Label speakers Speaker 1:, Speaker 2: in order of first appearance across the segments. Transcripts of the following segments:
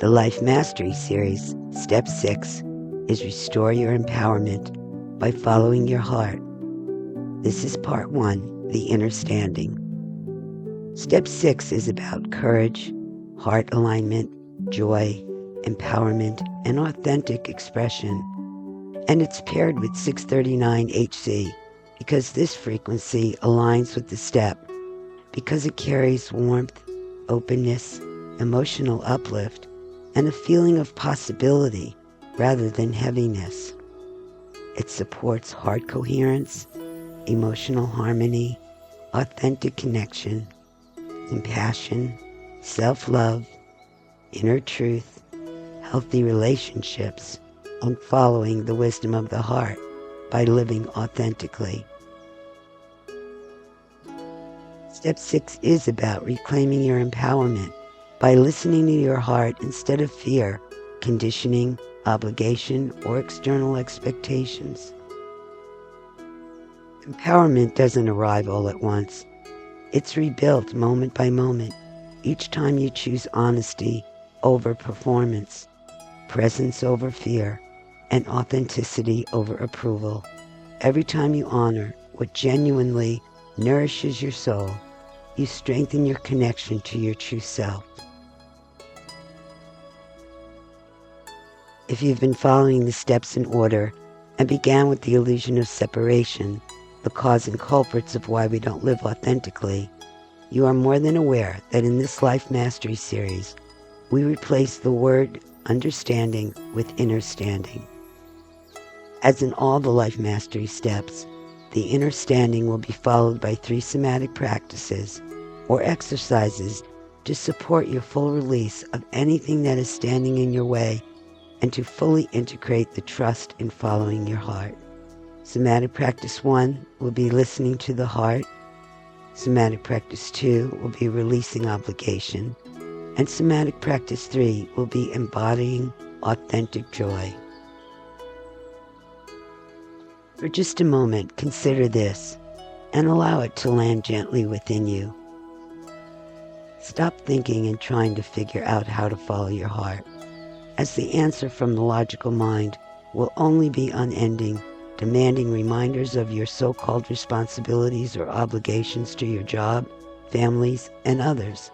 Speaker 1: The Life Mastery Series, Step 6, is Restore Your Empowerment by Following Your Heart. This is Part 1, The Inner Standing. Step 6 is about courage, heart alignment, joy, empowerment, and authentic expression. And it's paired with 639 HC because this frequency aligns with the step, because it carries warmth, openness, emotional uplift, and a feeling of possibility rather than heaviness. It supports heart coherence, emotional harmony, authentic connection, compassion, self-love, inner truth, healthy relationships, and following the wisdom of the heart by living authentically. Step 6 is about reclaiming your empowerment by listening to your heart instead of fear, conditioning, obligation, or external expectations. Empowerment doesn't arrive all at once. It's rebuilt moment by moment, each time you choose honesty over performance, presence over fear, and authenticity over approval. Every time you honor what genuinely nourishes your soul, you strengthen your connection to your true self. If you've been following the steps in order and began with the illusion of separation, the cause and culprits of why we don't live authentically, you are more than aware that in this Life Mastery series, we replace the word understanding with inner standing. As in all the Life Mastery steps, the inner standing will be followed by 3 somatic practices or exercises to support your full release of anything that is standing in your way and to fully integrate the trust in following your heart. Somatic practice 1 will be listening to the heart. Somatic practice 2 will be releasing obligation. And somatic practice 3 will be embodying authentic joy. For just a moment, consider this and allow it to land gently within you. Stop thinking and trying to figure out how to follow your heart, as the answer from the logical mind will only be unending, demanding reminders of your so-called responsibilities or obligations to your job, families, and others.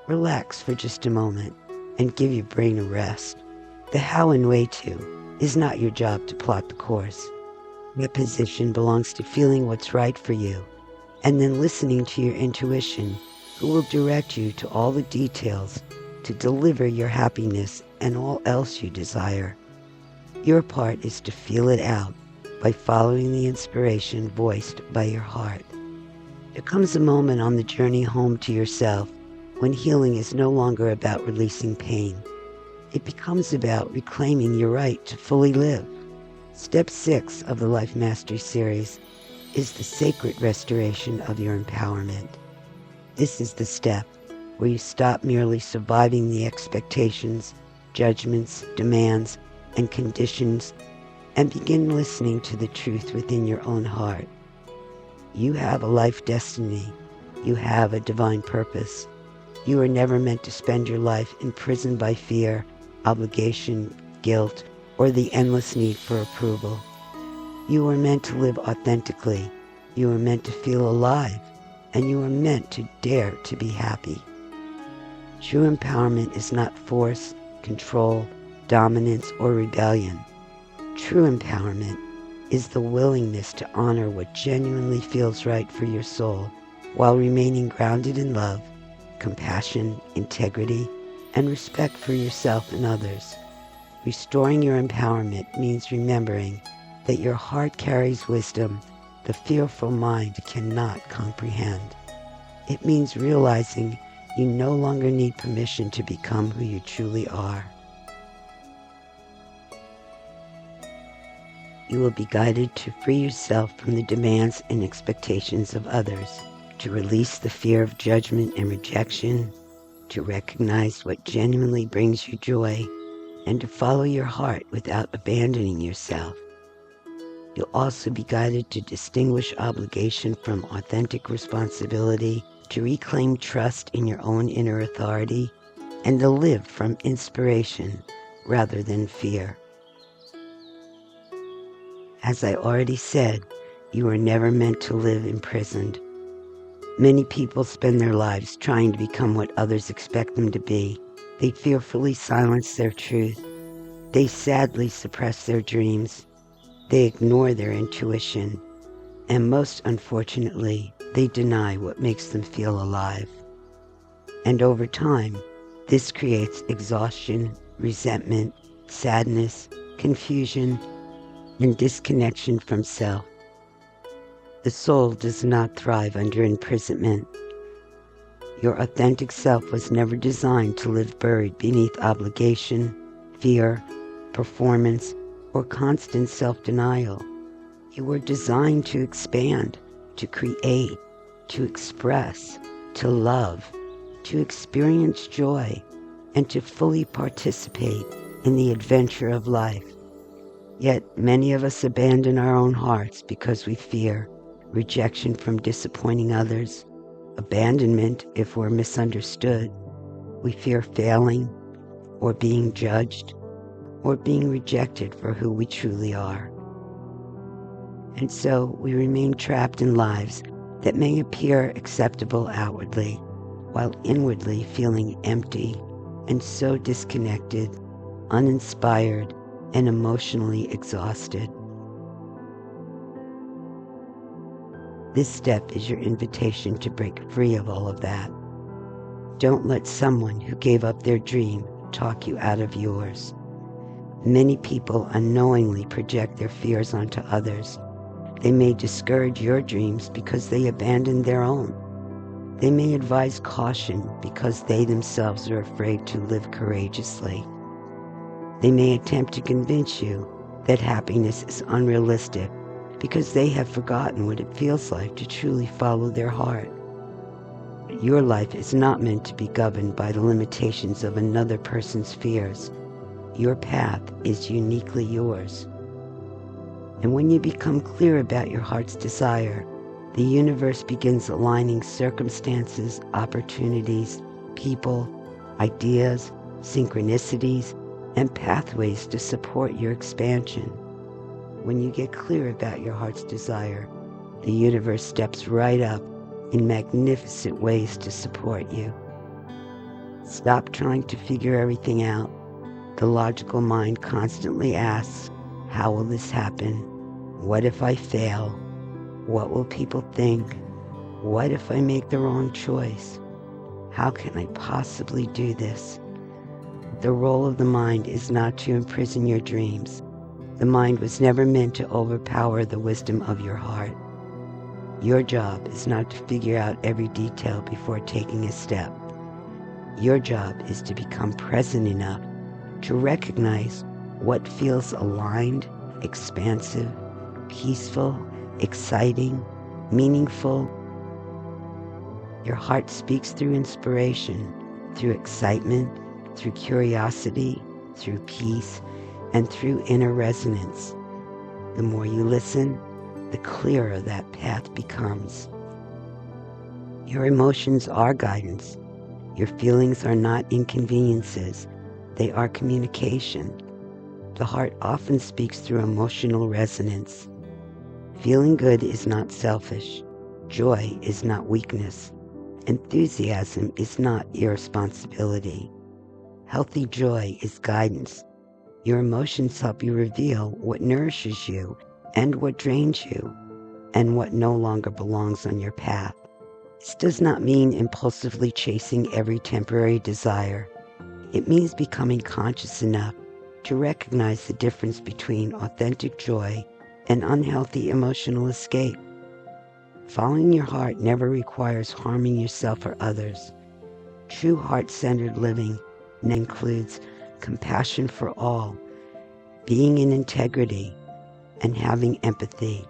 Speaker 1: Relax for just a moment and give your brain a rest. The how and way to is not your job to plot the course. That position belongs to feeling what's right for you and then listening to your intuition, who will direct you to all the details to deliver your happiness and all else you desire. Your part is to feel it out by following the inspiration voiced by your heart. There comes a moment on the journey home to yourself when healing is no longer about releasing pain. It becomes about reclaiming your right to fully live. Step 6 of the Life Mastery series is the sacred restoration of your empowerment. This is the step where you stop merely surviving the expectations, judgments, demands, and conditions and begin listening to the truth within your own heart. You have a life destiny. You have a divine purpose. You are never meant to spend your life imprisoned by fear, obligation, guilt, or the endless need for approval. You are meant to live authentically. You are meant to feel alive, and you are meant to dare to be happy. True empowerment is not force, control, dominance, or rebellion. True empowerment is the willingness to honor what genuinely feels right for your soul while remaining grounded in love, compassion, integrity, and respect for yourself and others. Restoring your empowerment means remembering that your heart carries wisdom the fearful mind cannot comprehend. It means realizing you no longer need permission to become who you truly are. You will be guided to free yourself from the demands and expectations of others, to release the fear of judgment and rejection, to recognize what genuinely brings you joy, and to follow your heart without abandoning yourself. You'll also be guided to distinguish obligation from authentic responsibility, to reclaim trust in your own inner authority, and to live from inspiration rather than fear. As I already said, you were never meant to live imprisoned. Many people spend their lives trying to become what others expect them to be. They fearfully silence their truth. They sadly suppress their dreams. They ignore their intuition. And most unfortunately, they deny what makes them feel alive. And over time, this creates exhaustion, resentment, sadness, confusion, and disconnection from self. The soul does not thrive under imprisonment. Your authentic self was never designed to live buried beneath obligation, fear, performance, or constant self-denial. You were designed to expand, to create, to express, to love, to experience joy, and to fully participate in the adventure of life. Yet many of us abandon our own hearts because we fear rejection from disappointing others, abandonment if we're misunderstood. We fear failing, or being judged, or being rejected for who we truly are. And so we remain trapped in lives that may appear acceptable outwardly, while inwardly feeling empty and so disconnected, uninspired, and emotionally exhausted. This step is your invitation to break free of all of that. Don't let someone who gave up their dream talk you out of yours. Many people unknowingly project their fears onto others. They may discourage your dreams because they abandoned their own. They may advise caution because they themselves are afraid to live courageously. They may attempt to convince you that happiness is unrealistic because they have forgotten what it feels like to truly follow their heart. But your life is not meant to be governed by the limitations of another person's fears. Your path is uniquely yours. And when you become clear about your heart's desire, the universe begins aligning circumstances, opportunities, people, ideas, synchronicities, and pathways to support your expansion. When you get clear about your heart's desire, the universe steps right up in magnificent ways to support you. Stop trying to figure everything out. The logical mind constantly asks, how will this happen? What if I fail? What will people think? What if I make the wrong choice? How can I possibly do this? The role of the mind is not to imprison your dreams. The mind was never meant to overpower the wisdom of your heart. Your job is not to figure out every detail before taking a step. Your job is to become present enough to recognize what feels aligned, expansive, peaceful, exciting, meaningful. Your heart speaks through inspiration, through excitement, through curiosity, through peace, and through inner resonance. The more you listen, the clearer that path becomes. Your emotions are guidance. Your feelings are not inconveniences. They are communication. The heart often speaks through emotional resonance. Feeling good is not selfish. Joy is not weakness. Enthusiasm is not irresponsibility. Healthy joy is guidance. Your emotions help you reveal what nourishes you and what drains you, and what no longer belongs on your path. This does not mean impulsively chasing every temporary desire. It means becoming conscious enough to recognize the difference between authentic joy and unhealthy emotional escape. Following your heart never requires harming yourself or others. True heart-centered living includes compassion for all, being in integrity, and having empathy.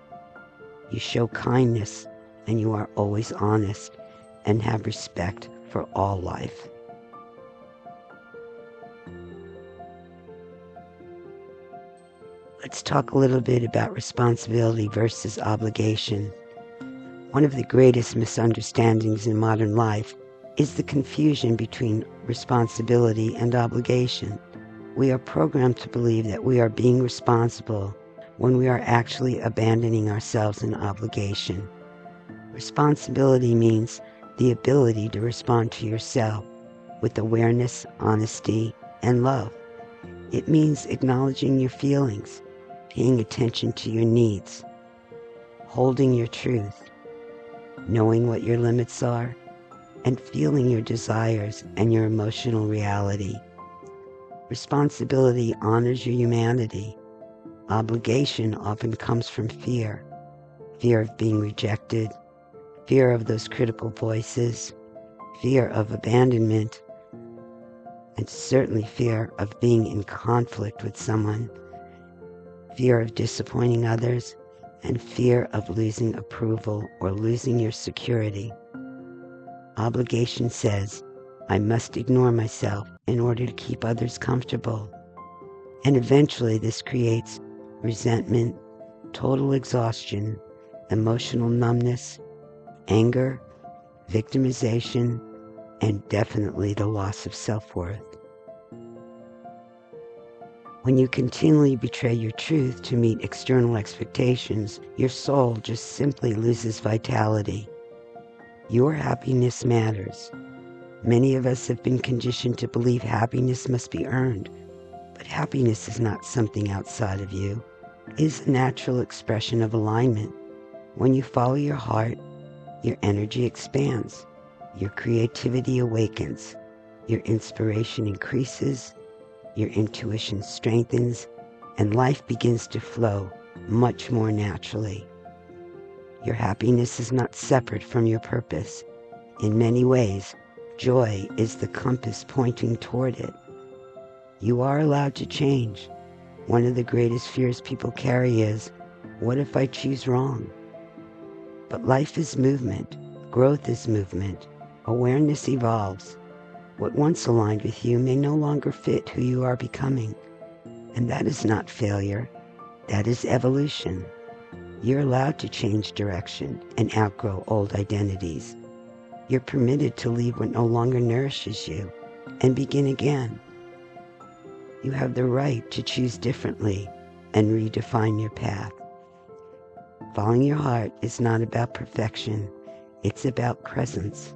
Speaker 1: You show kindness, and you are always honest, and have respect for all life. Let's talk a little bit about responsibility versus obligation. One of the greatest misunderstandings in modern life is the confusion between responsibility and obligation. We are programmed to believe that we are being responsible when we are actually abandoning ourselves in obligation. Responsibility means the ability to respond to yourself with awareness, honesty, and love. It means acknowledging your feelings, paying attention to your needs, holding your truth, knowing what your limits are, and feeling your desires and your emotional reality. Responsibility honors your humanity. Obligation often comes from fear. Fear of being rejected, fear of those critical voices, fear of abandonment, and certainly fear of being in conflict with someone, fear of disappointing others, and fear of losing approval or losing your security. Obligation says, I must ignore myself in order to keep others comfortable. And eventually this creates resentment, total exhaustion, emotional numbness, anger, victimization, and definitely the loss of self-worth. When you continually betray your truth to meet external expectations, your soul just simply loses vitality. Your happiness matters. Many of us have been conditioned to believe happiness must be earned, but happiness is not something outside of you. It is a natural expression of alignment. When you follow your heart, your energy expands, your creativity awakens, your inspiration increases, your intuition strengthens, and life begins to flow much more naturally. Your happiness is not separate from your purpose. In many ways, joy is the compass pointing toward it. You are allowed to change. One of the greatest fears people carry is, what if I choose wrong? But life is movement. Growth is movement. Awareness evolves. What once aligned with you may no longer fit who you are becoming. And that is not failure. That is evolution. You're allowed to change direction and outgrow old identities. You're permitted to leave what no longer nourishes you and begin again. You have the right to choose differently and redefine your path. Following your heart is not about perfection. It's about presence.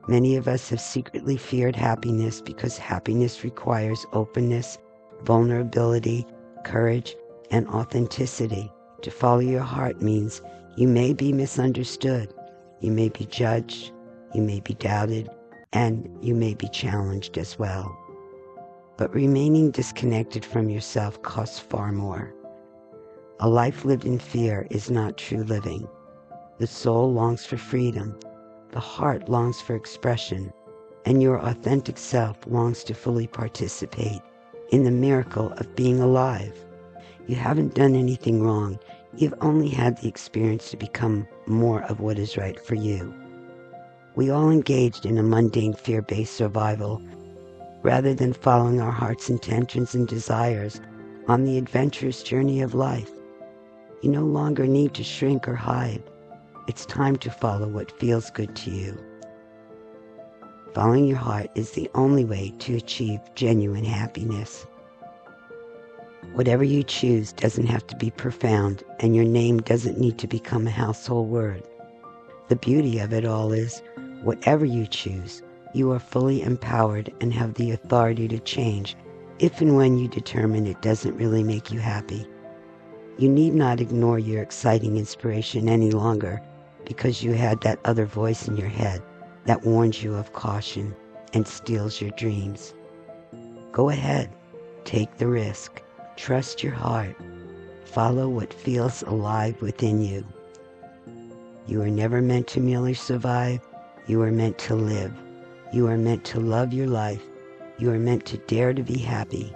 Speaker 1: Many of us have secretly feared happiness because happiness requires openness, vulnerability, courage, and authenticity. To follow your heart means you may be misunderstood, you may be judged, you may be doubted, and you may be challenged as well. But remaining disconnected from yourself costs far more. A life lived in fear is not true living. The soul longs for freedom, the heart longs for expression, and your authentic self longs to fully participate in the miracle of being alive. You haven't done anything wrong. You've only had the experience to become more of what is right for you. We all engaged in a mundane fear-based survival rather than following our heart's intentions and desires on the adventurous journey of life. You no longer need to shrink or hide. It's time to follow what feels good to you. Following your heart is the only way to achieve genuine happiness. Whatever you choose doesn't have to be profound, and your name doesn't need to become a household word. The beauty of it all is, whatever you choose, you are fully empowered and have the authority to change if and when you determine it doesn't really make you happy. You need not ignore your exciting inspiration any longer because you had that other voice in your head that warns you of caution and steals your dreams. Go ahead, take the risk, trust your heart, follow what feels alive within you. You are never meant to merely survive, you are meant to live. You are meant to love your life. You are meant to dare to be happy.